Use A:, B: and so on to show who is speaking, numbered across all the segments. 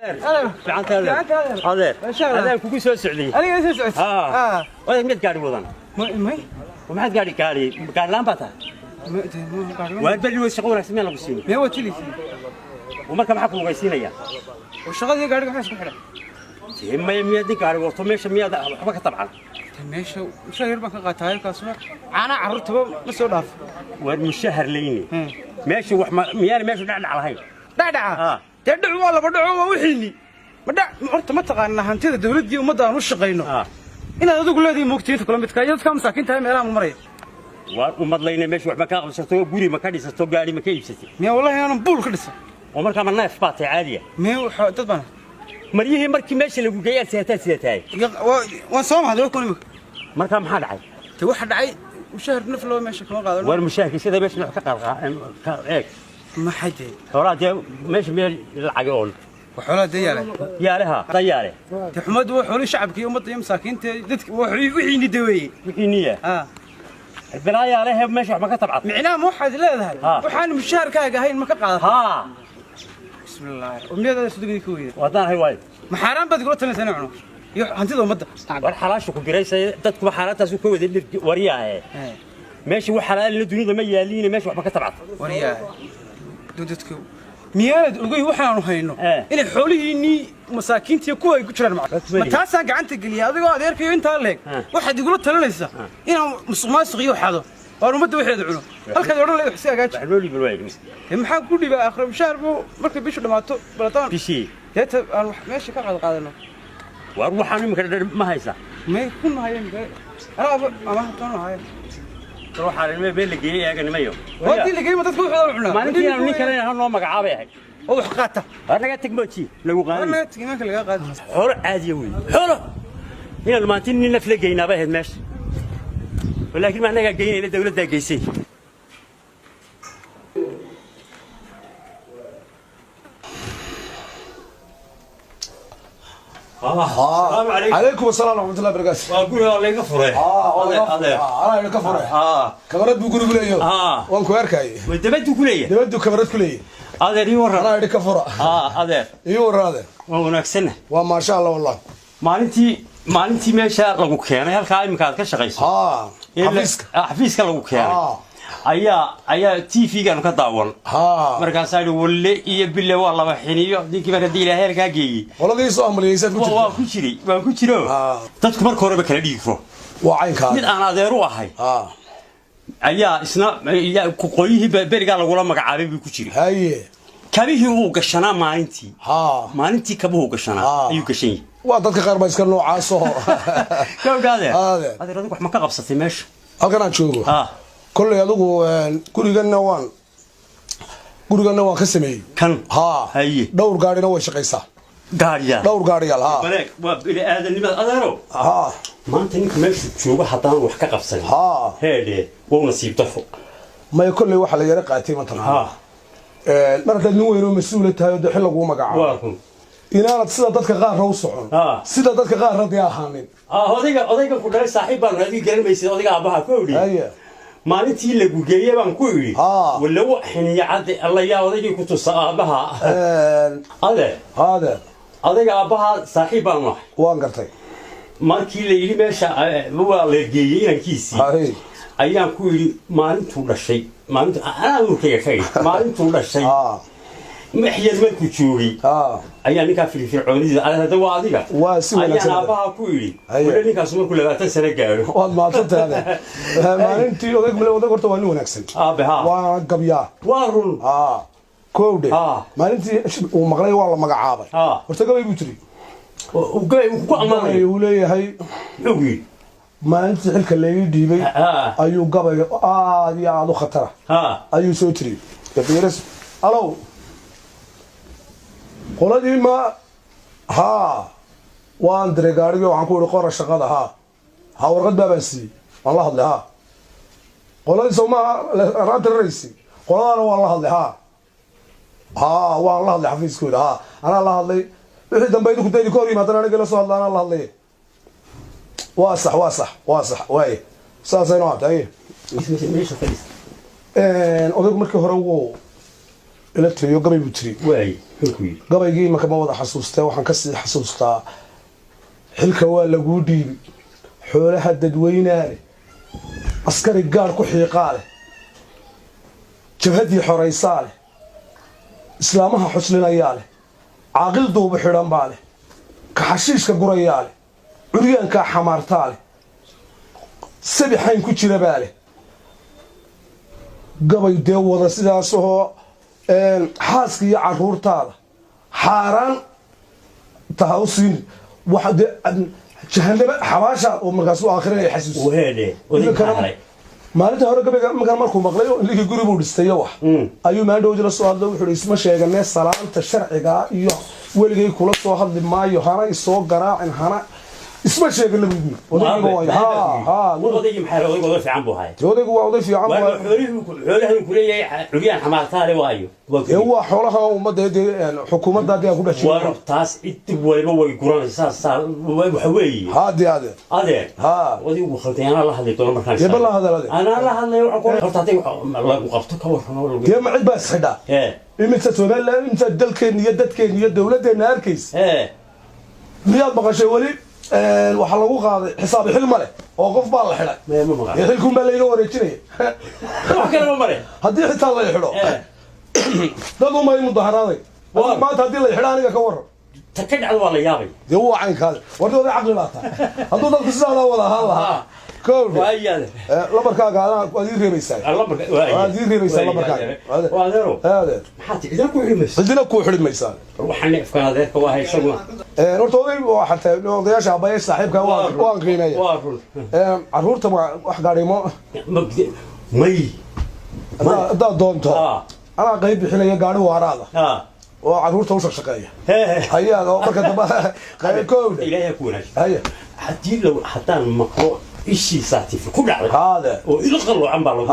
A: هذا كوكو سو سعودي
B: أنا سو سعودي
A: وين مد قاعد وضن
B: ما
A: وما حد قاعد لامباتا وبل وشغل سمين لو سين
B: ما هو تلي
A: وما كم حكوا غيسينيا
B: والشغل دي قاعد حاس كحره
A: ما يميدي قاعد وصل ماشي مياد حبك طبعا
B: ماشي وش يربح قاتاي كاسنا انا عررتبه ما سو داف
A: والمشهر ليني ماشي ميال ماشي دعنا على هاي
B: دعدع تدعو ولا بدعو وحيني بدع horta ma taqaana hantida dawladii umada aan u shaqeyno inaad adigu leedahay moogtiinta kala midka iyo dadka masaakiinta meelaha maray
A: waa umad leeyna meesha wax ma ka qabsato guri ma ka dhisato gaari ma ka iibsatay
B: miya wallahi aan buul ka dhisan
A: oo marka ma neef baatay caadiya
B: miya dad bana
A: mariyihii markii meesha lagu geeyay siyaataay
B: waan soo mahad kun
A: marka maxaa dhacay
B: te waxa dhacay mushahar naf loo meesha kama qaadano
A: war mushahar sida meesha wax ka qalqa eeg
B: ما حد
A: هذا ماشي ميل العقول
B: وحوله دياله
A: يالها طياله
B: تحمد وحول شعبك يوم طيب مساكين ددك وحيني دوي
A: وحينيه البلايا عليها ماشي ما كتبعت
B: معناه مو حد لا ذهب وحان مشاركه هاي ما كقاد بسم الله ومنيدا صدقني كويده
A: wadaan hay way
B: ما حرام بد قلت لنا سنه iyo hantida umada
A: war xalaashu ku giraysay dadku xaaladaas ku wada wariyaa meeshii wax xalaal la dunida ma yaaliin meeshii wax ka tabcad
B: wariyaa dudadku miyaad ogay waxaanu hayno inay xoolihiini masaakiintii ku ay ku jiraan ma taasaan gacanta galiya adigoo adeerkayo inta leeg waxaad igula talinaysa inaan musuqmaasuqiyo xado oo umada waxeeda cuno halka oran leeyahay xisiga gaaj
A: xalooli balwaayay
B: maxaa ku dhibaa akhri mushaar buu marka bishu dhamaato balataan
A: bishii
B: deeta aan wax meesha ka qaadano
A: war waxaan imika ma haysa
B: ma ku mahayeen ama toon hayeen
A: waxaan ilmo beel lageeyay eeganimayo
B: wadii lageeyay ma dadku wuxuu cunaa
A: maalintii aan nin kale noo magacaabay ahay
B: oo wax qaata
A: anaga tagmoji lagu qaaday
B: anaga tagmaanka laga qaado
A: xoolo caadi weey xoolo inaan maalintii nin naf la geeyna baa heed meesha walaakiin ma anaga geeyay dawladda geysay
C: عليكم السلام ورحمة الله وبركاته.
A: وأقول الله يغفره.
C: أنا يغفره. كاميرات بقول كليه. وانكو يركاي.
A: ودبدو كليه.
C: دبدو كاميرات كليه.
A: هذا يورا.
C: أنا يغفره.
A: هذا.
C: يورا هذا.
A: وهناك سنة.
C: وما شاء الله والله.
A: maalintii meesha lagu keenay halka imika aad ka shaqayso xafiiska lagu keenay ayaa TV-gan ka daawan markaas ay walle iyo bille waa laba xiniyo dinkii marka ilaahay halka geeyay
C: waladii Soomaaliyeed
A: waa ku jiro dadku marka hore ba kala dhigro
C: waa caynka
A: mid aan adeer u ahay ayaa isna ku qoyihii beriga lagu la magacaabay buu ku jiray haye kabihii uu gashanaa maalintii kabuhu gashanaa ayuu gashay
C: waa dadka qaar ba iska noocaas oo
A: gawdade adeer adigu wax ma ka qabsatay meesha
C: halkan aan joogo kulli adigu gurigana waan ka sameeyay
A: kan
C: haye dhowr gaarina way shaqaysaa dhowr gaariyaal
A: baleeg waa bini aadanimada adeero maanta ninka meesha jooga haddaan wax ka qabsan heede waa nasiib dafo
C: ma kulli waxa la yara qaatay maanta marka nin weyn oo mas'uul tahay oo xil lagu magacaabo inaanad sida dadka qaar u socon sida dadka qaar radii ahaanin
A: odayga ku dhalay saaxiib baan radii garanaysid odayga aabaha ku yiri maalintii lagu geeyay baan ku yiri wala wax xiniya cad alla yaa odaygii ku tusa aabaha odayga aabaha saaxiib baan nahay
C: waan gartay
A: markii la yiri meesha waa la geeyay inankiisii ayaan ku yiri maalintuu dhashay maalintuu dhashay محيز مالك جوجي أيام نكاح في الفرعونية على هذا واديك أيام أباها كويري ولا نكاح سمر كل ذات سنة قالوا
C: والله ما صدق هذا ما أنت يودك من يودك ورت وانو نكسل
A: بها
C: وقبيا
A: وارون
C: كودي ما أنت ومغلي والله مقعابة ورت قبي بيتري
A: وقبي وقامي
C: ولا هاي
A: نوي
C: ما أنت حلك اللي يدي أيو قبي يا عدو خطرة أيو سوتري كثيرس ألو qoladii ma waan diray gaariga waxaan ku yiri qora shaqada warqad baan siiyay waan la hadlay qoladii Soomaa raad raysi qoladana waan la hadlay waan la hadlay xafiiskooda ana la hadlay wixii dambe ku dayri koor yimaadana aniga la soo hadlaana la hadlay waa sax way saasayno hadday odaygu markii hore ila tiriyo gabay buu tiri gabaygii marka ma wada xasuustay waxaan ka sii xasuustaa xilka waa lagu dhiibi xoolaha dadweynaale askari gaar ku xiiqaa leh jabhadii xoraysaa leh islaamaha xuslinayaa leh caaqil duuba xidhan baa leh ka xashiishka gurayaa leh curyaankaa xamaartaa leh sabixayn ku jira baa leh gabay dee wada sidaasoo xaaska iyo caruurtaada xaaraan taha u siin jahanaba xabaasha oo markaas u aakhirinaya xasuus maalinta hore gabayga markaan markuu maqlay ninkii guri buu dhistayo wax ayuu maandhowdi la soo hadlo wuxuu isma sheeganee salaanta sharciga iyo weligay kula soo hadli maayo hana isoo garaacin hana isma sheegana buu odaygu waa oday fiican
A: xoolahan ku leeyahay xuliyaan xamaartaale waayo
C: waa xoolaha ummadda xukuumadda hadii ku dhashay
A: waa taas idib waliba way guranaysaa waxa weeye
C: adeer
A: odaygu khaldayana la hadlay doona markaan
C: yaba la hadalade
A: ana la hadlay waxa horta hadii lagu qabto ka warramo
C: dee ma cid baa isxidha imisa Soomaaliland inta dalkeen iyo dadkeen iyo dawladdeena arkays miyaad maqashay wali waxa lagu qaaday xisaab xil male oo qof baa la xidhay xilkun baa layga wareejinaya
A: wax kale ma mare
C: haddii xitaa la xidho dad uma ay mudaharaaday maanta haddii la xidho aniga ka warran
A: ta ka dhacdo waa la yaabay
C: dee waa caynkaada warda caqli laata hadduu dadku sidaa wada ahaan lahaa كوب
A: وايد
C: لبركاga ana waad ii reebaysaa waad ii reebaysaa labarkaaga
A: waadero
C: hada
A: maxaad idin ku xidhimaysaa
C: idina ku xidhimaysaa
A: waxaan ifkaan adeerka waa haysan
C: horta oday waa xataa odayaasha abay saaxiibka waan qiimeeyay caruurta wax gaarimo
A: may
C: da doonto ana qayb bixinaya gaari waaraada oo caruurta u shaqeeya hayaa marka daba qayb koob
A: ilaahay ku wanaag hadii law hataan maqro ishii saatiif ku dhacday
C: hada
A: oo ila qallo aan baa lagu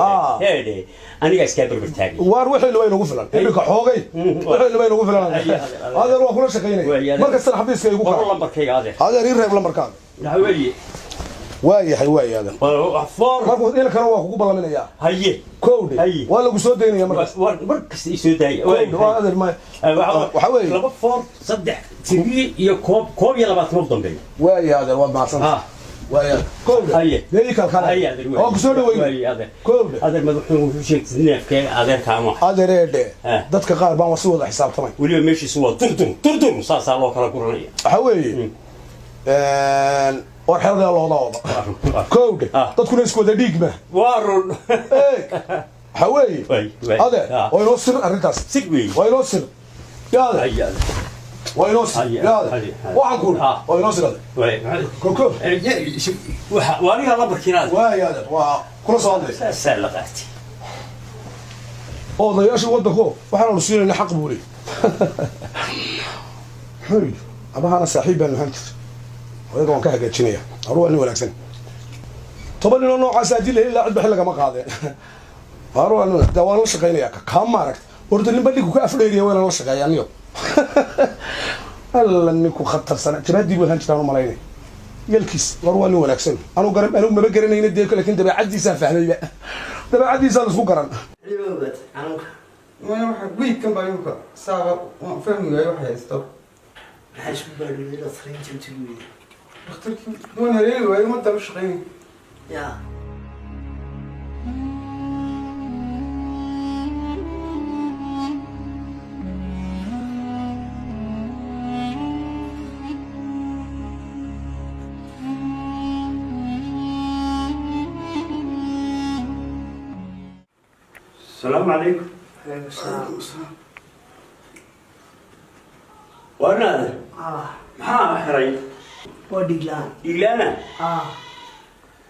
A: heeday aniga iska barbartaagay
C: waar wixii loo inagu filan ilka xoogay wixii loo inagu filan adeer waa kula shaqeynay marka san xabiiska igu
A: qoro lambarkayga
C: adeer ii reeb lambarkaaga
A: dhaweeye
C: waayahay adeer marka ila kana waa kugu balaminaya
A: haye
C: كودي ولا قصود ديني يا مركز
A: مركز يسوداي
C: هذا ما
A: وحوي لبا فور صدح تبي يا كوب يلا بات نفضل بي
C: واي هذا الوضع مع صنع واي كودي
A: هي
C: ليك الخلا
A: او
C: قصود وي
A: هذا
C: كودي
A: هذا مدحون في شيء نيف كان هذا كامو
C: هذا ريد dadka qaar baan wasuuda xisaabtamay
A: waliba meeshii soo turdum saasa loo kala guranaya
C: waxa وحرد الله ضوض كود تدخل اسكو ذا ديغما
A: وارون
C: حوي هذا وينوصل الرتاس
A: سيكوي
C: وينوصل يا هذا وينوصل يا هذا وعنكون وينوصل هذا كوكو
A: واني الله بركينات
C: واي هذا وكل صوت
A: سلقاتي
C: او ضياش ودكو waxaan u siinay xaq buuli xuri abaana saaxiibana hanti ويقول وان كهجة تشينية أروح أنا ولا أحسن طبعا إنه نوع عساجيل إلا عد بحلقة ما قاضي أروح أنا دوان لش قيني كم مارك ورد اللي بديك وكافليريا وين لش قياني يوم الله إنكوا خطر سنة تبدي وهن تنام ملايني يلكيس أروح أنا ولا أحسن أنا قرب أنا ما بقرن هنا ديك لكن تبع عدي سافح لي تبع عدي سال سو قرن
B: وانا ويك كم بايوكا ساعة فهم يا واحد يستوب
D: حاش بالي لا صرين تمتلوي
B: اخترت وانا ليل وهي ما تمش غيني
D: يا
A: السلام عليكم
D: عليكم السلام
A: وانا هذا ما حري
D: وديجلان
A: ديجلانا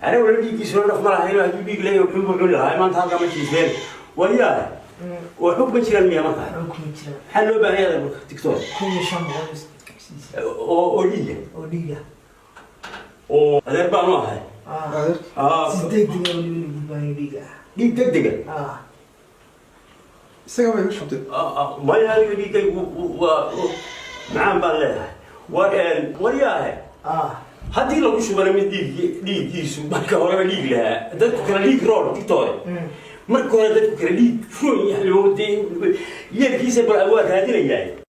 A: أنا ولا ديجي سوى نخبر هاي هذي ديجلان وحب وعلا هاي ما نتحرك ما تيجي وياه وحب بنشر المياه ما
D: حب بنشر
A: حلو بقى هذا دكتور
D: كل شام غاز
A: أوديجا هذا بقى ما هاي
D: صدق ولا بني ديجا
A: ديجا
B: سيجا ما يشوف
A: ما يعني ديجا معان بالله وياه هذه لو شو برا من ديجيسو ما كهرباء ديج لها ده كنا ديج رول دكتور marka hore dadku kala dhiig furan yahay loo yeelkiisa bal awaad raadinayaa